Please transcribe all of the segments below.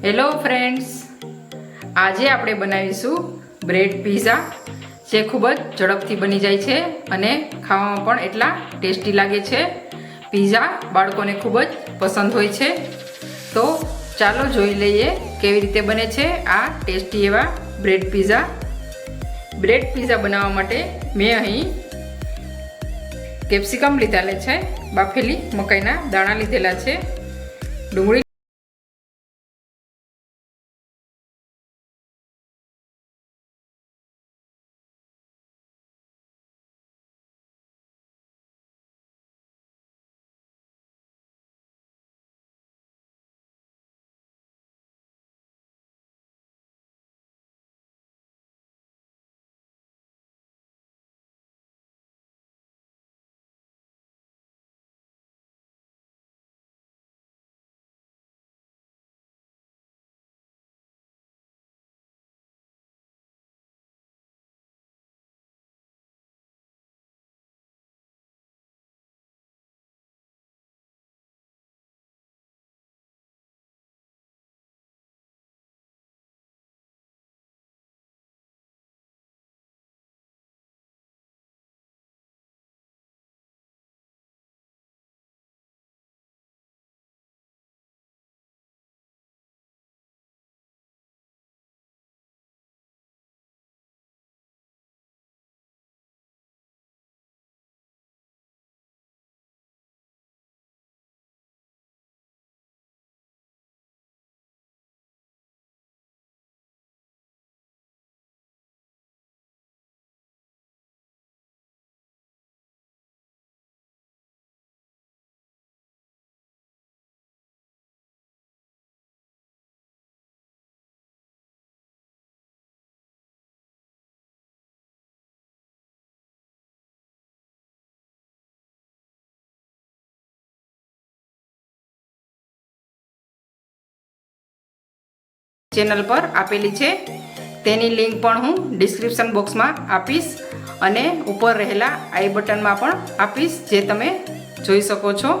Hello friends, આજે આપણે બનાવીશું બ્રેડ પીઝા, જે ખૂબ જ ઝડપથી બની જાય છે અને ખાવામાં પણ એટલા ટેસ્ટી લાગે છે. પીઝા બાળકોને ખૂબ જ પસંદ હોય છે. તો ચાલો જોઈ લઈએ કેવી રીતે બને છે આ ટેસ્ટી એવા બ્રેડ પીઝા. બ્રેડ પીઝા બનાવવા માટે મેં અહીં કેપ્સિકમ લીધેલા છે, બાફેલી મકાઈના દાણા લીધેલા છે, ડુંગળી ચેનલ પર આપેલી છે, તેની લિંક પણ હું ડિસ્ક્રિપ્શન બોક્સમાં આપીશ અને ઉપર રહેલા આઈ બટનમાં પણ આપીશ, જે તમે જોઈ શકો છો.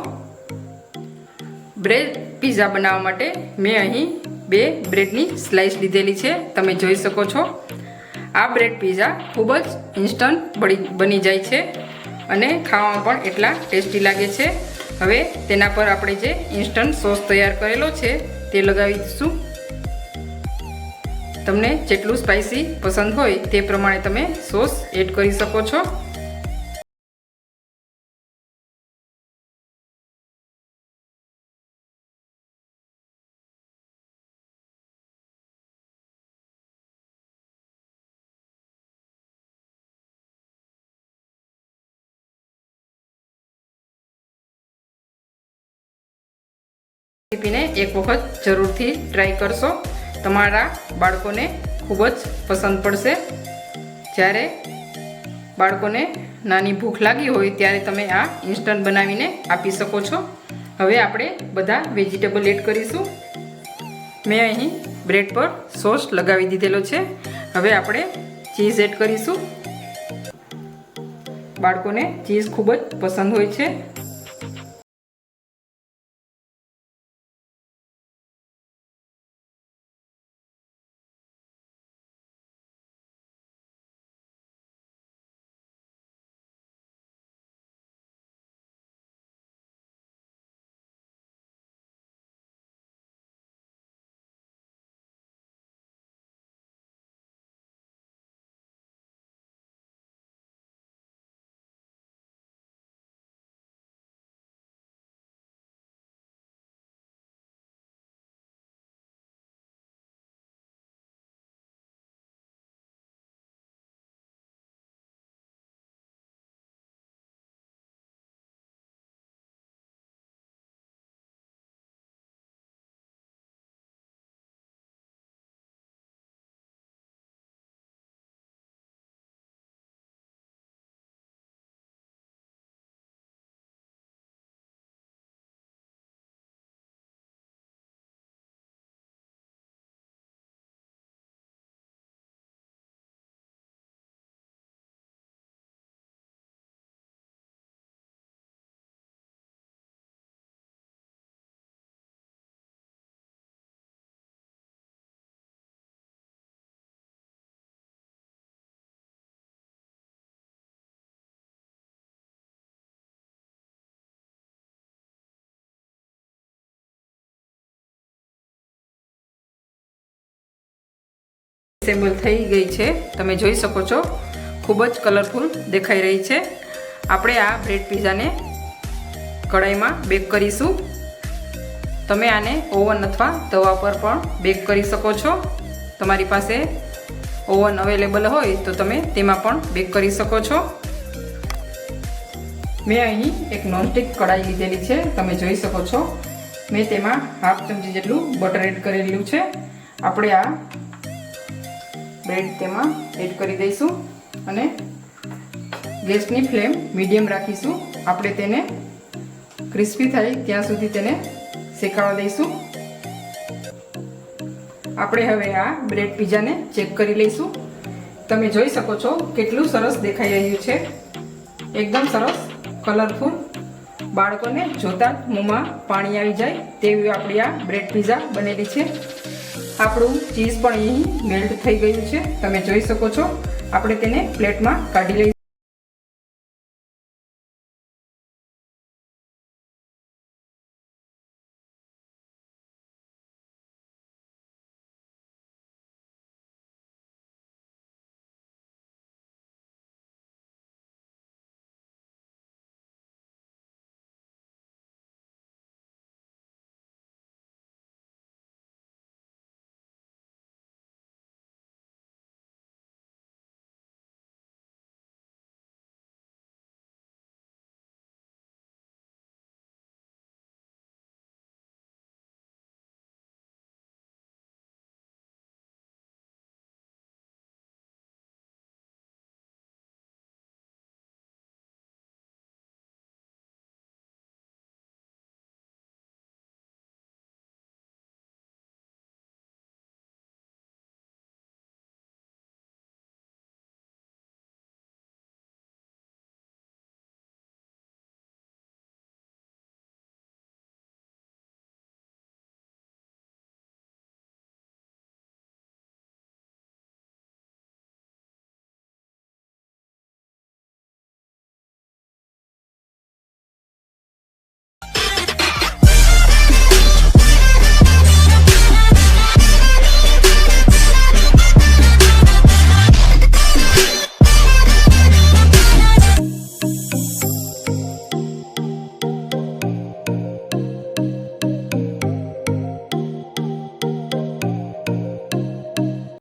બ્રેડ પીઝા બનાવવા માટે મેં અહીં 2 બ્રેડની સ્લાઇસ લીધેલી છે, તમે જોઈ શકો છો. આ બ્રેડ પીઝા ખૂબ જ ઇન્સ્ટન્ટ બની જાય છે અને ખાવામાં પણ એટલા ટેસ્ટી લાગે છે. હવે તેના પર આપણે જે ઇન્સ્ટન્ટ સોસ તૈયાર કરેલો છે તે લગાવી દઈશું. તમને જેટલું સ્પાઇસી પસંદ હોય તે પ્રમાણે તમે સોસ એડ કરી શકો છો. રેસીપીને એક વખત જરૂરથી ટ્રાય કરશો, તમારા બાળકોને ખૂબ જ પસંદ પડશે. જ્યારે બાળકોને નાની ભૂખ લાગી હોય ત્યારે તમે આ ઇન્સ્ટન્ટ બનાવીને આપી શકો છો. હવે આપણે બધા વેજીટેબલ એડ કરીશું. મેં અહીં બ્રેડ પર સોસ લગાવી દીધેલો છે. હવે આપણે ચીઝ એડ કરીશું. બાળકોને ચીઝ ખૂબ જ પસંદ હોય છે. એસેમ્બલ થઈ ગઈ છે, તમે જોઈ શકો છો. ખૂબ જ કલરફુલ દેખાઈ રહી છે. આપણે આ બ્રેડ પિઝાને કઢાઈમાં બેક કરીશું. તમે આને ઓવન અથવા તવા પર પણ બેક કરી શકો છો. તમારી પાસે ઓવન અવેલેબલ હોય તો તમે તેમાં પણ બેક કરી શકો છો. મેં અહીં એક નોનસ્ટિક કઢાઈ લીધેલી છે, તમે જોઈ શકો છો. મેં તેમાં હાફ ચમચી જેટલું બટર એડ કરેલું છે. આપણે આ બ્રેડ તેમાં એડ કરી દઈશું અને ગેસની ફ્લેમ મીડિયમ રાખીશું. આપણે તેને ક્રિસ્પી થાય ત્યાં સુધી તેને શેકાવા દઈશું. આપણે હવે આ બ્રેડ પિઝાને ચેક કરી લઈશું. તમે જોઈ શકો છો કેટલું સરસ દેખાઈ રહ્યું છે, એકદમ સરસ કલરફુલ. બાળકોને જોતાં જ મોંમાં પાણી આવી જાય તેવી આપણી આ બ્રેડ પિઝા બનેલી છે. આપણું ચીઝ પણ અહીં મેલ્ટ થઈ ગયું છે, તમે જોઈ શકો છો. આપણે તેને પ્લેટમાં કાઢી લઈશું.